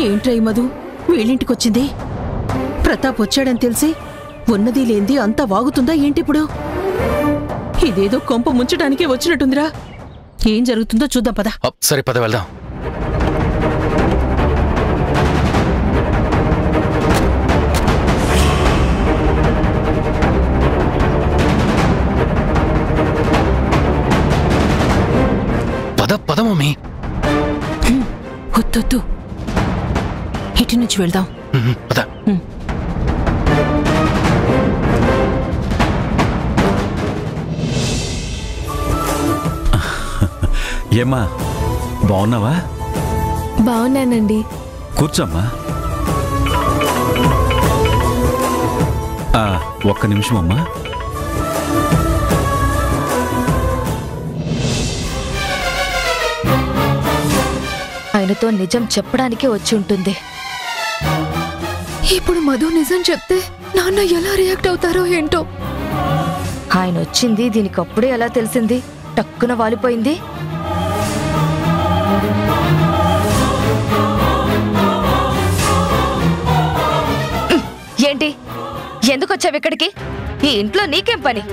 ఏంట్రై మధు వీళ్ళింటికొచ్చింది? ప్రతాప్ వచ్చాడని తెలిసి ఉన్నది లేంది అంతా వాగుతుందా ఏంటిప్పుడు? ఇదేదో కొంప ముంచడానికే వచ్చినట్టుందిరా. ఏం జరుగుతుందో చూద్దాం పద. సరే పద వెళ్దాం. పద పద మమ్మీ. వద్దొద్దు, ఇటు నుంచి వెళ్దాం. పద. ఏమ్మా బాగున్నావా? బాగున్నానండి. కూర్చోమ్మా. ఒక్క నిమిషం అమ్మా. ఆయనతో నిజం చెప్పడానికే వచ్చి ఉంటుంది. ఇప్పుడు మధు నిజం చెప్తే నాన్న ఎలా రియాక్ట్ అవుతారో ఏంటో. ఆయన వచ్చింది దీనికి అప్పుడే ఎలా తెలిసింది? టక్కున వాలిపోయింది. ఏంటి, ఎందుకొచ్చావు ఇక్కడికి? ఈ ఇంట్లో నీకేం పని?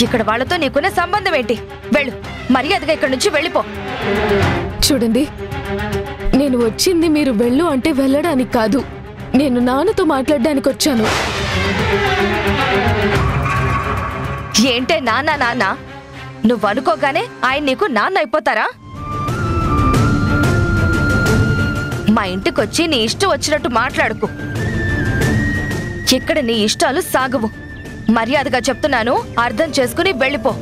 ఇక్కడ వాళ్లతో నీకున్న సంబంధం ఏంటి? వెళ్ళు, మర్యాదగా ఇక్కడి నుంచి వెళ్ళిపో. చూడండి, నేను వచ్చింది మీరు వెళ్ళు అంటే వెళ్ళడానికి కాదు, నేను నాన్నతో మాట్లాడడానికి వచ్చాను. ఏంటే నాన్న నాన్న? నువ్వు అనుకోగానే ఆయన నీకు నాన్న అయిపోతారా? మా ఇంటికొచ్చి నీ ఇష్టం వచ్చినట్టు మాట్లాడుకు. ఇక్కడ నీ ఇష్టాలు సాగవు. మర్యాదగా చెప్తున్నాను, అర్థం చేసుకుని వెళ్ళిపో,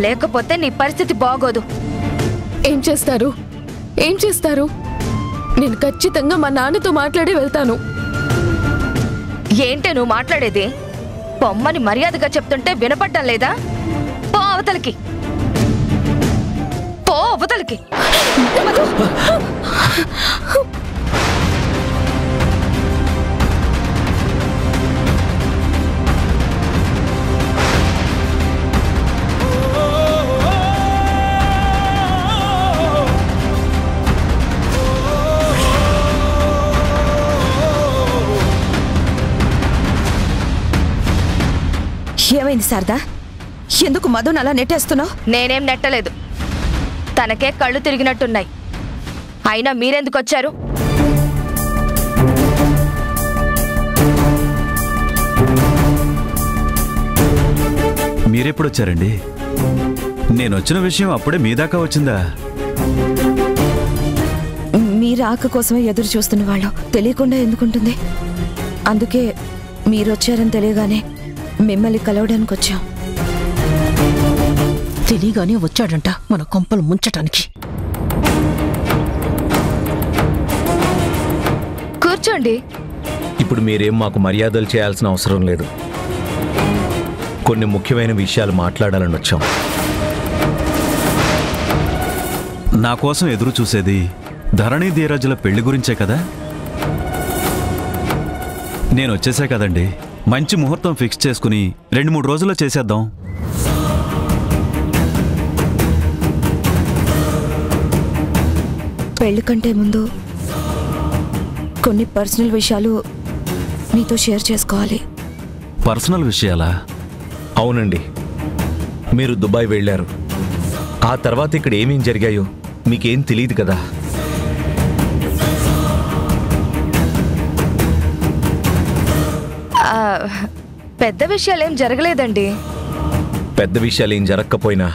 లేకపోతే నీ పరిస్థితి బాగోదు. ఏం చేస్తారు? ఏం చేస్తారు? నేను ఖచ్చితంగా మా నాన్నతో మాట్లాడి వెళ్తాను. ఏంటే నువ్వు మాట్లాడేది? పొమ్మని మర్యాదగా చెప్తుంటే వినపడ్డం లేదా? పో అవతలికి, పో అవతలికి. ఏమైంది శారదా? ఎందుకు మధుని అలా నెట్టేస్తున్నావు? నేనేం నెట్టలేదు, తనకే కళ్ళు తిరిగినట్టున్నాయి. అయినా మీరెందుకొచ్చారు? మీరెప్పుడొచ్చారండి? నేనొచ్చిన విషయం అప్పుడే మీ దాకా వచ్చిందా? మీ రాక కోసమే ఎదురు చూస్తున్న వాళ్ళు తెలియకుండా ఎందుకుంటుంది? అందుకే మీరొచ్చారని తెలియగానే మిమ్మల్ని కలవడానికి వచ్చాం. తెలియగానే వచ్చాడంట మన కొంపలు ముంచటానికి. కూర్చోండి. ఇప్పుడు మీరేం మాకు మర్యాదలు చేయాల్సిన అవసరం లేదు. కొన్ని ముఖ్యమైన విషయాలు మాట్లాడాలని వచ్చాం. నా కోసం ఎదురు చూసేది ధరణి ధీరజుల పెళ్లి గురించే కదా? నేను వచ్చేసా కదండి, మంచి ముహూర్తం ఫిక్స్ చేసుకుని 2-3 రోజుల్లో చేసేద్దాం. పెళ్లి కంటే ముందు కొన్ని పర్సనల్ విషయాలు మీతో షేర్ చేసుకోవాలి. పర్సనల్ విషయాలా? అవునండి, మీరు దుబాయ్ వెళ్ళారు. ఆ తర్వాత ఇక్కడ ఏమేం జరిగాయో మీకేం తెలియదు కదా. పెద్ద విషయాలేం జరగలేదండి. పెద్ద విషయాలేం జరగకపోయినా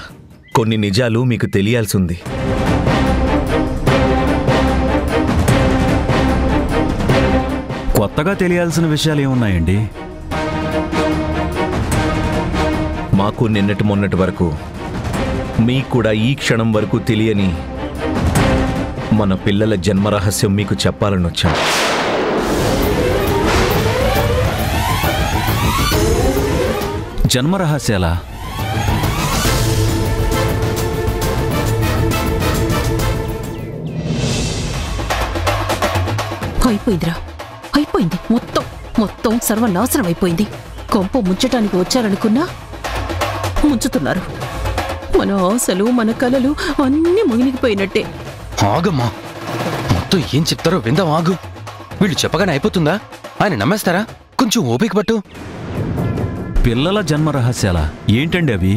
కొన్ని నిజాలు మీకు తెలియాల్సి ఉంది. కొత్తగా తెలియాల్సిన విషయాలు ఏమున్నాయండి? మాకు నిన్నటి మొన్నటి వరకు, మీకు కూడా ఈ క్షణం వరకు తెలియని మన పిల్లల జన్మరహస్యం మీకు చెప్పాలని వచ్చాం. జన్మరహస్యాలా? అయిపోయిందిరా, అయిపోయింది. మొత్తం సర్వనాశనం అయిపోయింది. కొంప ముంచటానికి వచ్చారనుకున్నా ముంచుతున్నారు. మన ఆశలు, మన కలలు అన్నీ మునిగిపోయినట్టే. ఆగమ్మా, నాతో ఏం చెప్తారో విందాం, ఆగు. వీళ్ళు చెప్పగానే అయిపోతుందా? ఆయన నమ్మేస్తారా? కొంచెం ఓపిక పట్టు. పిల్లల జన్మ రహస్యాలా? ఏంటండి అవి?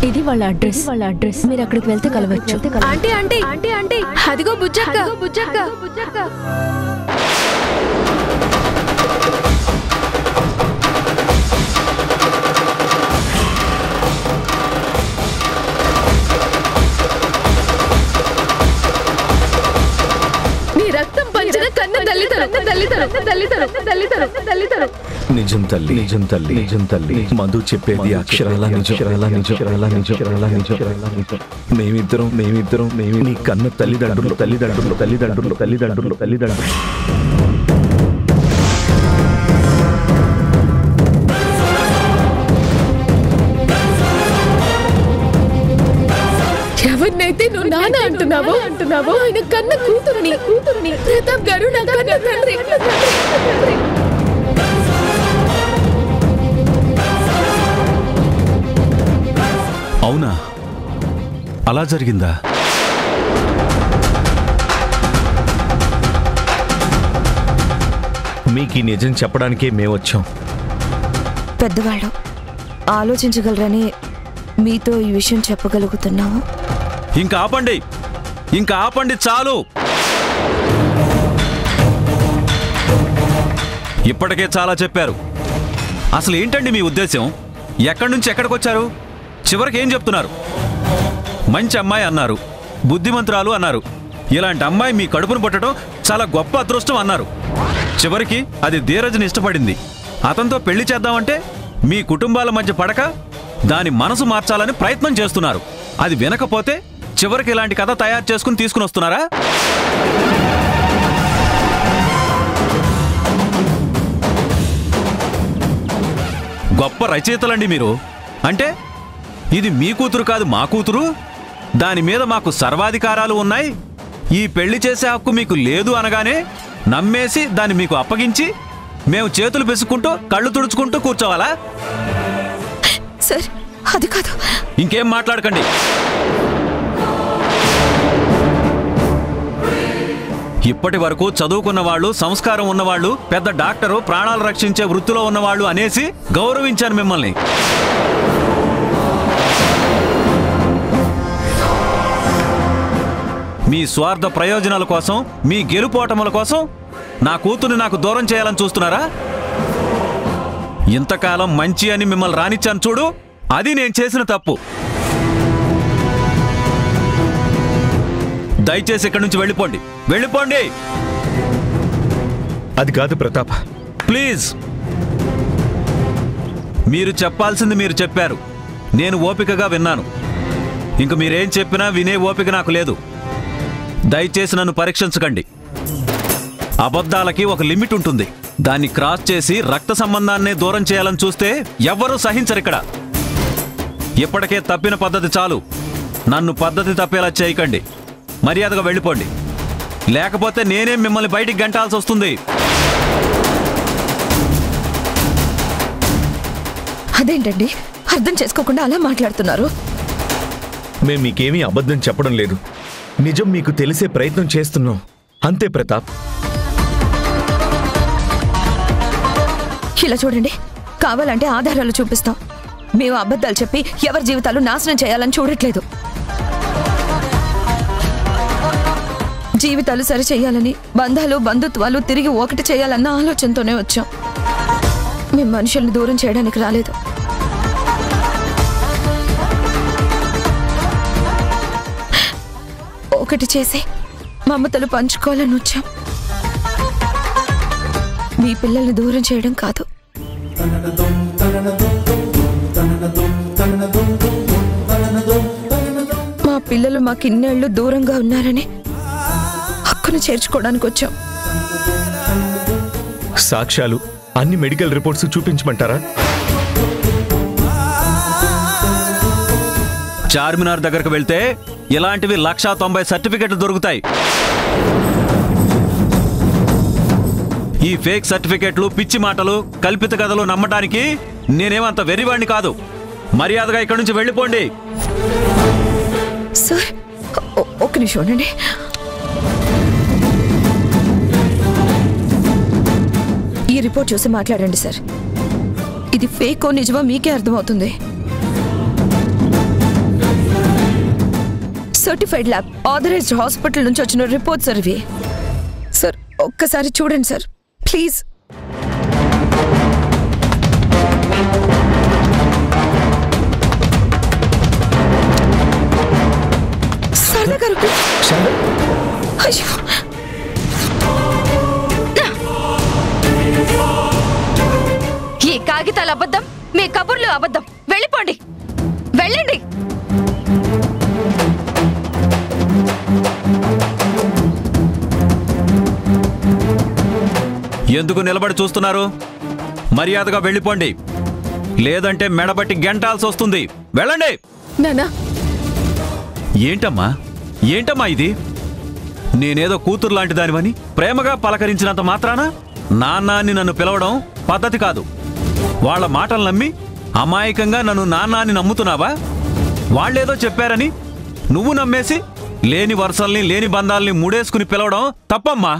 ఇది వాళ్ళ అడ్రస్. మీరు అక్కడికి వెళ్తే కలవచ్చు. ఆంటీ అదిగో బుజ్జక్క. నీ రక్తం పంచిన కన్న తల్లితరు. నిజం తల్లి. మధు చెప్పేది అక్షరాల నిజం. మేమిద్దరం నీ కన్న తల్లిదండ్రులు. ఎవరినైతే నువ్వు నాన్న అంటున్నావో ఆయన కన్న కూతురుని ప్రతాప్ గారు నా కన్న తండ్రి. అవునా? అలా జరిగిందా? మీకు ఈ నిజం చెప్పడానికే మేమొచ్చాం. పెద్దవాళ్ళు ఆలోచించగలరని మీతో ఈ విషయం చెప్పగలుగుతున్నాము. ఇంకా ఆపండి, చాలు. ఇప్పటికే చాలా చెప్పారు. అసలు ఏంటండి మీ ఉద్దేశం? ఎక్కడి నుంచి ఎక్కడికొచ్చారు? చివరికి ఏం చెప్తున్నారు? మంచి అమ్మాయి అన్నారు, బుద్ధిమంతురాలు అన్నారు. ఇలాంటి అమ్మాయి మీ కడుపును పుట్టడం చాలా గొప్ప అదృష్టం అన్నారు. చివరికి అది ధీరజ్ని ఇష్టపడింది. అతనితో పెళ్లి చేద్దామంటే మీ కుటుంబాల మధ్య పడక దాని మనసు మార్చాలని ప్రయత్నం చేస్తున్నారు. అది వినకపోతే చివరికి ఇలాంటి కథ తయారు చేసుకుని తీసుకుని వస్తున్నారా? గొప్ప రచయితలండి మీరు. అంటే ఇది మీ కూతురు కాదు, మా కూతురు. దాని మీద మాకు సర్వాధికారాలు ఉన్నాయి. ఈ పెళ్లి చేసే హక్కు మీకు లేదు అనగానే నమ్మేసి దాన్ని మీకు అప్పగించి మేము చేతులు బెసుకుంటూ కళ్ళు తుడుచుకుంటూ కూర్చోవాలా? సార్, అది కాదు. ఇంకేం మాట్లాడకండి. ఇప్పటి వరకు చదువుకున్న వాళ్ళు, సంస్కారం ఉన్నవాళ్ళు, పెద్ద డాక్టరు, ప్రాణాలు రక్షించే వృత్తిలో ఉన్నవాళ్ళు అనేసి గౌరవించాను మిమ్మల్ని. మీ స్వార్థ ప్రయోజనాల కోసం, మీ గెలుపోటముల కోసం నా కూతుర్ని నాకు దూరం చేయాలని చూస్తున్నారా? ఇంతకాలం మంచి అని మిమ్మల్ని రానిచ్చాను చూడు, అది నేను చేసిన తప్పు. దయచేసి ఇక్కడి నుంచి వెళ్ళిపోండి. అది కాదు ప్రతాప్, ప్లీజ్. మీరు చెప్పాల్సింది మీరు చెప్పారు. నేను ఓపికగా విన్నాను. ఇంక మీరేం చెప్పినా వినే ఓపిక నాకు లేదు. దయచేసి నన్ను పరీక్షించకండి. అబద్ధాలకి ఒక లిమిట్ ఉంటుంది. దాన్ని క్రాస్ చేసి రక్త సంబంధాన్ని దూరం చేయాలని చూస్తే ఎవ్వరూ సహించరు ఇక్కడ. ఇప్పటికే తప్పిన పద్ధతి చాలు. నన్ను పద్ధతి తప్పేలా చేయకండి. మర్యాదగా వెళ్ళిపోండి, లేకపోతే నేనే మిమ్మల్ని బయటికి గంటాల్సి వస్తుంది. అదేంటండి, అర్థం చేసుకోకుండా అలా మాట్లాడుతున్నారు? మేము మీకేమీ అబద్ధం చెప్పడం లేదు. నిజం మీకు తెలిసే ప్రయత్నం చేస్తున్నాం అంతే ప్రతాప్. ఇలా చూడండి, కావాలంటే ఆధారాలు చూపిస్తాం. మేము అబద్ధాలు చెప్పి ఎవరి జీవితాలు నాశనం చేయాలని చూడట్లేదు. జీవితాలు సరి చేయాలని, బంధాలు బంధుత్వాలు తిరిగి ఒకటి చేయాలన్న ఆలోచనతోనే వచ్చాం. మేము మనుషుల్ని దూరం చేయడానికి రాలేదు. ఒకటి చేసి మమతలు పంచుకోవాలని వచ్చాం. మీ పిల్లల్ని దూరం చేయడం కాదు. మా పిల్లలు మాకిన్నేళ్లు దూరంగా ఉన్నారని అక్కను చేర్చుకోవడానికి వచ్చాం. సాక్ష్యాలు అన్ని మెడికల్ రిపోర్ట్స్ చూపించమంటారా? చార్మినార్ దగ్గరకు వెళ్తే ఇలాంటివి 190 సర్టిఫికెట్లు దొరుకుతాయి. ఈ ఫేక్ సర్టిఫికెట్లు, పిచ్చి మాటలు, కల్పిత కథలు నమ్మటానికి నేనేమంత వెర్రివాణ్ణి కాదు. మర్యాదగా ఇక్కడి నుంచి వెళ్ళిపోండి. సార్ ఒక్క నిమిషం ఉండండి. ఈ రిపోర్ట్ చూసి మాట్లాడండి సార్. ఇది ఫేకో నిజమో మీకే అర్థమవుతుంది. సర్టిఫైడ్ ల్యాబ్, ఆథరైజ్డ్ హాస్పిటల్ నుంచి వచ్చిన రిపోర్ట్ సార్ ఇవి. సార్ ఒక్కసారి చూడండి సార్ ప్లీజ్. సరదా గారు, అయ్యో ఈ కాగితాలు అబద్ధం, మీ కబుర్లు అబద్ధం. వెళ్ళిపోండి, వెళ్ళండి. ఎందుకు నిలబడి చూస్తున్నారు? మర్యాదగా వెళ్ళిపోండి, లేదంటే మెడబట్టి గెంటాల్సి వస్తుంది. వెళ్ళండి. నానా, ఏంటమ్మా ఏంటమ్మా ఇది? నేనేదో కూతురు లాంటి దానివని ప్రేమగా పలకరించినంత మాత్రాన నాన్న అని నన్ను పిలవడం పద్ధతి కాదు. వాళ్ళ మాటలు నమ్మి అమాయకంగా నన్ను నాన్న అని నమ్ముతున్నావా? వాళ్ళేదో చెప్పారని నువ్వు నమ్మేసి లేని వరుసల్ని, లేని బంధాల్ని ముడేసుకుని పిలవడం తప్పమ్మా.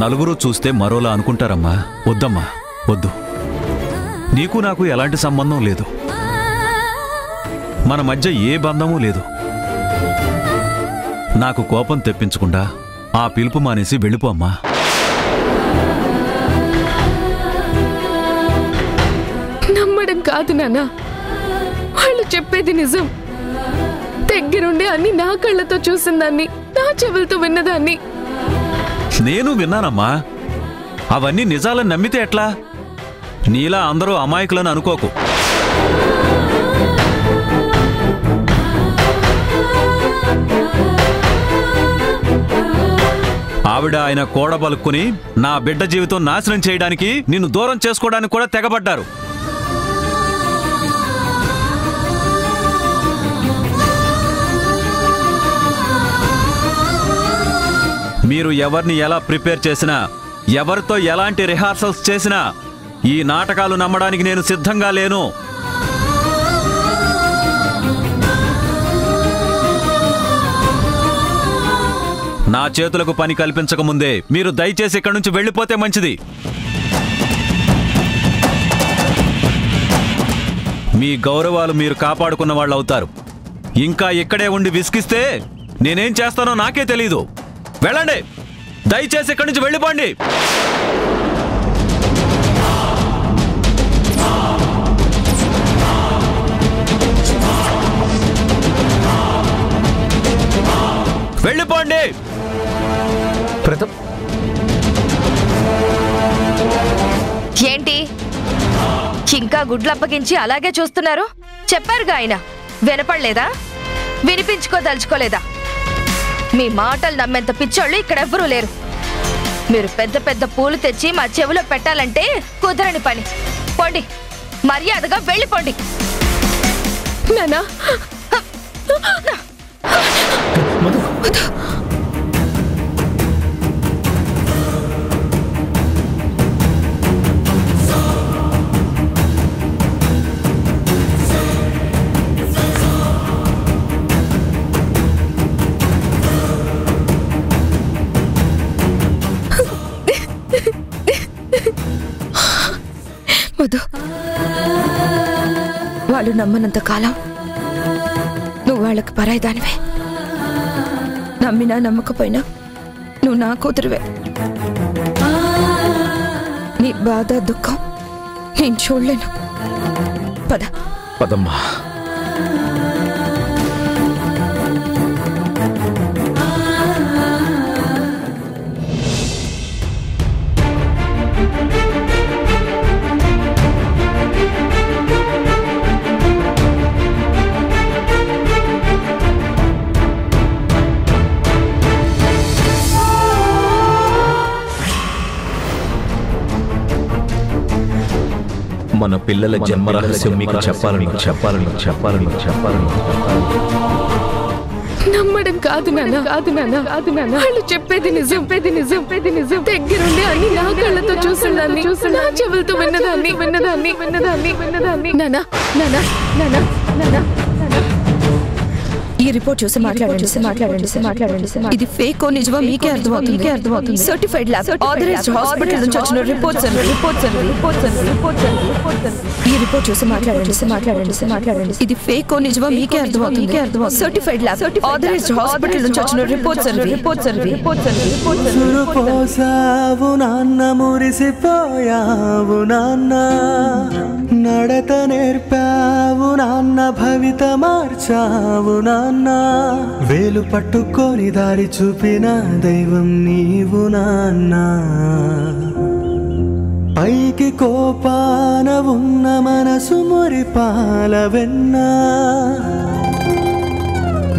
నలుగురు చూస్తే మరోలా అనుకుంటారమ్మా. వద్దమ్మా, వద్దు. నీకు నాకు ఎలాంటి సంబంధం లేదు. మన మధ్య ఏ బంధమూ లేదు. నాకు కోపం తెప్పించకుండా ఆ పిలుపు మానేసి వెళ్ళిపో అమ్మా. నమ్మడం కాదు నాన్న, వాళ్ళు చెప్పేది నిజం. దగ్గరుండి అన్ని నా కళ్ళతో చూసిందాన్ని, నా చెవులతో విన్నదాన్ని. నేను విన్నానమ్మా. అవన్నీ నిజాలని నమ్మితే ఎట్లా? నీలా అందరూ అమాయకులను అనుకోకు. ఆవిడ ఆయన కోడబలుక్కుని నా బిడ్డ జీవితం నాశనం చేయడానికి, నిన్ను దూరం చేసుకోవడానికి కూడా తెగబడ్డారు. మీరు ఎవరిని ఎలా ప్రిపేర్ చేసినా, ఎవరితో ఎలాంటి రిహార్సల్స్ చేసినా ఈ నాటకాలు నమ్మడానికి నేను సిద్ధంగా లేను. నా చేతులకు పని కల్పించకముందే మీరు దయచేసి ఇక్కడి నుంచి వెళ్ళిపోతే మంచిది. మీ గౌరవాలు మీరు కాపాడుకున్న వాళ్ళు అవుతారు. ఇంకా ఇక్కడే ఉండి విసిగిస్తే నేనేం చేస్తానో నాకే తెలీదు. వెళ్ళండి, దయచేసి ఇక్కడి నుంచి వెళ్ళిపోండి. వెళ్ళిపోండి. ప్రతాప్, ఏంటి ఇంకా గుడ్లు అప్పగించి అలాగే చూస్తున్నారు? చెప్పారుగా ఆయన, వినపడలేదా? వినిపించుకోదలుచుకోలేదా? మీ మాటలు నమ్మేంత పిచ్చోళ్ళు ఇక్కడెవ్వరూ లేరు. మీరు పెద్ద పెద్ద పూలు తెచ్చి మా చెవిలో పెట్టాలంటే కుదరని పని. పోండి, మర్యాదగా వెళ్ళిపోండి. నానా, వద్దు. వాళ్ళు నమ్మనంత కాలం నువ్వు వాళ్ళకి పరాయిదానివే. నమ్మినా నమ్మకపోయినా నువ్వు నా కూతురువే. నీ బాధ, దుఃఖం నేను చూడలేను. పద. పదమ్మా. మన పిల్లల జన్మ రహస్యం మీకు చెప్పాలని నమ్మడం కాదు నాన్న, వాళ్ళు చెప్పేది నిజం. దగ్గరుండి అన్ని నా కళ్ళతో చూసేదాన్ని, నా చెవులతో విన్నదాన్ని. నాన్న ఈ రిపోర్ట్ చూసి మాట్లాడండి. ఇది ఫేక్ నిజమో మీకే అర్థమవుతుంది. సర్టిఫైడ్ ల్యాబ్ ఆథరైజ్డ్ హాస్పిటల్ నుంచి వచ్చిన రిపోర్ట్స్. ఈ రిపోర్ట్ చూసి మాట్లాడండి. ఇది ఫేక్ నిజమో మీకే అర్థమవుతుంది. సర్టిఫైడ్ ల్యాబ్ ఆథరైజ్డ్ హాస్పిటల్ నుంచి వచ్చిన రిపోర్ట్స్. పోసావు నాన్న, మురిసిపోయావు నాన్న, నడత నేర్పావు నాన్న, భవిత మార్చావు నాన్న, వేలు పట్టుకొని దారి చూపిన దైవం నీవు నాన్న. పైకి కోపాన ఉన్న మనసు మురిపాల వెన్న,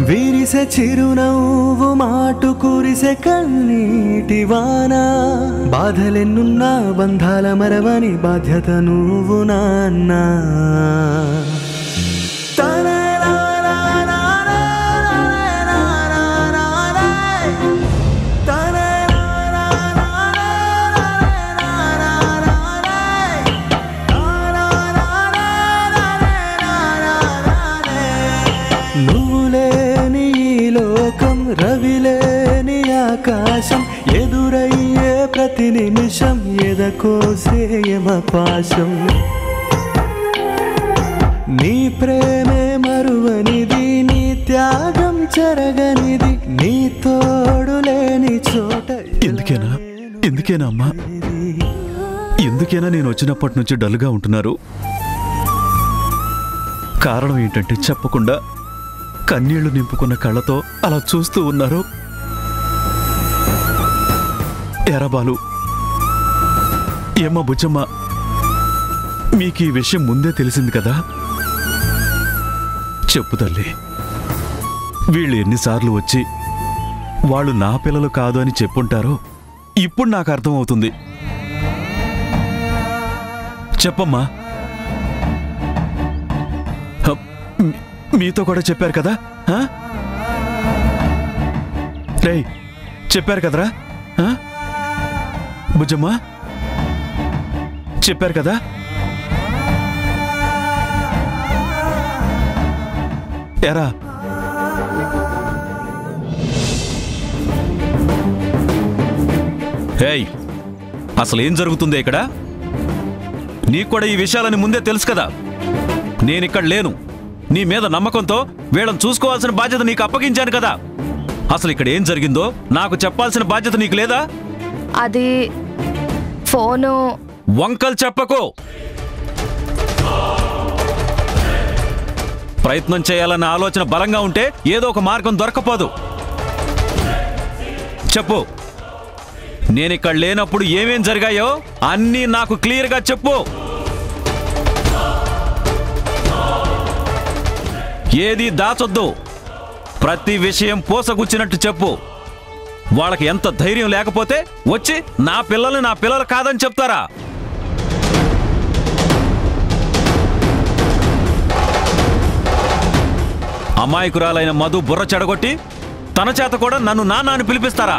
విరిసె చిరునవ్వు మాటు కురిసె కన్నీటి వాన, బాధలెన్నున్నా బంధాల మరవని బాధ్యత నువ్వు నాన్న. రవిలేని ఆకాశం ఎదురయ్యే ప్రతి నిమిషం ఎదకోసేయమ పాశం. నీ ప్రేమే మరువనిది, నీ త్యాగం చెరగనిది, నీ తోడు లేని చోట. ఎందుకేనా అమ్మా, ఎందుకేనా నేను వచ్చినప్పటి నుంచి డల్గా ఉంటున్నారు? కారణం ఏంటంటే చెప్పకుండా కన్నీళ్లు నింపుకున్న కళ్ళతో అలా చూస్తూ ఉన్నారు. ఎరబాలు, ఏమ్మా బుజ్జమ్మ, మీకు ఈ విషయం ముందే తెలిసింది కదా? చెప్పు తల్లి, వీళ్ళు ఎన్నిసార్లు వచ్చి వాళ్ళు నా పిల్లలు కాదు అని చెప్పుంటారో ఇప్పుడు నాకు అర్థమవుతుంది. చెప్పమ్మా. మీతో కూడా చెప్పారు కదా? రేయ్, చెప్పారు కదరా బుజ్జమ్మా? చెప్పారు కదా? ఎరా హేయ్, అసలు ఏం జరుగుతుంది ఇక్కడ? నీకు కూడా ఈ విషయాలని ముందే తెలుసు కదా. నేనిక్కడ లేను, నీ మీద నమ్మకంతో వీళ్ళని చూసుకోవాల్సిన బాధ్యత నీకు అప్పగించాను కదా. అసలు ఇక్కడ ఏం జరిగిందో నాకు చెప్పాల్సిన బాధ్యత నీకు లేదా? అది ఫోను. వంకలు చెప్పకు. ప్రయత్నం చేయాలన్న ఆలోచన బలంగా ఉంటే ఏదో ఒక మార్గం దొరకపోదు. చెప్పు, నేనిక్కడ లేనప్పుడు ఏమేం జరిగాయో అన్నీ నాకు క్లియర్గా చెప్పు. ఏది దాచొద్దు. ప్రతి విషయం పూసగుచ్చినట్టు చెప్పు. వాళ్ళకి ఎంత ధైర్యం లేకపోతే వచ్చి నా పిల్లలు కాదని చెప్తారా? అమాయకురాలైన మధు బుర్ర చెడగొట్టి తన చేత కూడా నన్ను నాన్న అని పిలిపిస్తారా?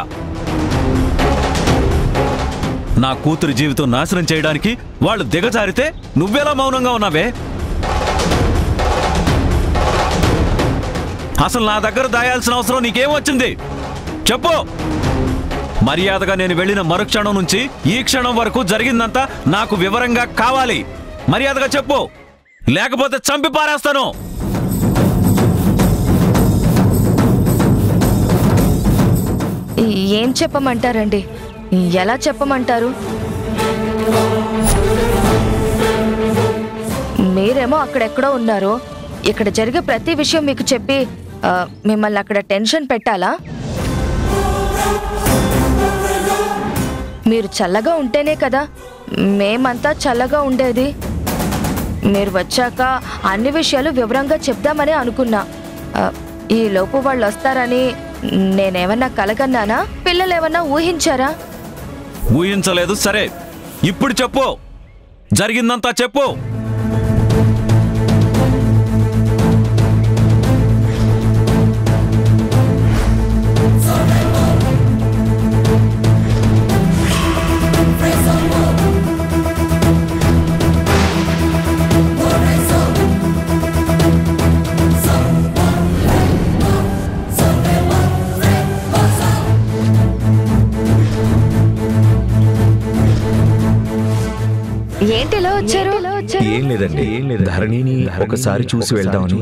నా కూతురి జీవితం నాశనం చేయడానికి వాళ్ళు దిగజారితే నువ్వెలా మౌనంగా ఉన్నావే? అసలు నా దగ్గర దాయాల్సిన అవసరం నీకేమొచ్చింది? చెప్పు. మర్యాదగా నేను వెళ్ళిన మరుక్షణం నుంచి ఈ క్షణం వరకు జరిగిందంతా నాకు వివరంగా కావాలి. మర్యాదగా చెప్పు, లేకపోతే చంపి పారేస్తాను. ఏం చెప్పమంటారండి? ఎలా చెప్పమంటారు? మీరేమో అక్కడెక్కడో ఉన్నారు. ఇక్కడ జరిగే ప్రతి విషయం మీకు చెప్పి మిమ్మల్ని అక్కడ టెన్షన్ పెట్టాలా? మీరు చల్లగా ఉంటేనే కదా మేమంతా చల్లగా ఉండేది. మీరు వచ్చాక అన్ని విషయాలు వివరంగా చెప్దామని అనుకున్నా. ఈ లోపు వాళ్ళు వస్తారని నేనేమన్నా కలగన్నానా? పిల్లలేమన్నా ఊహించారా? ఊహించలేదు. సరే, ఇప్పుడు చెప్పు, జరిగిందంతా చెప్పు. వచ్చారు? ఏం లేదండి, ధరణిని ఒకసారి చూసి వెళ్దామని.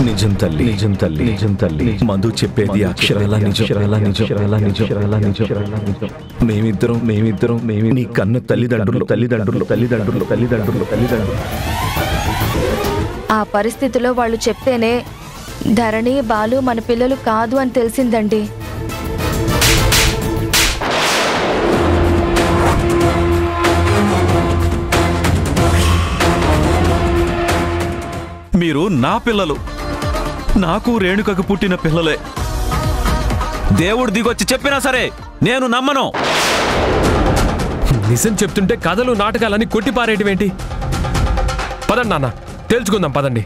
నిజం తల్లి మధు చెప్పేది అక్షరాల నిజం. మేమిద్దరం నీ కన్న తల్లిదండ్రులు. ఆ పరిస్థితిలో వాళ్ళు చెప్తేనే ధరణి, బాలు మన పిల్లలు కాదు అని తెలిసిందండి. మీరు నా పిల్లలు, నాకు రేణుకకు పుట్టిన పిల్లలే. దేవుడు దిగొచ్చి చెప్పినా సరే నేను నమ్మను. నిజం చెప్తుంటే కథలు నాటకాలని కొట్టిపారేయటమేంటి? పదండి నాన్న, తేల్చుకుందాం పదండి.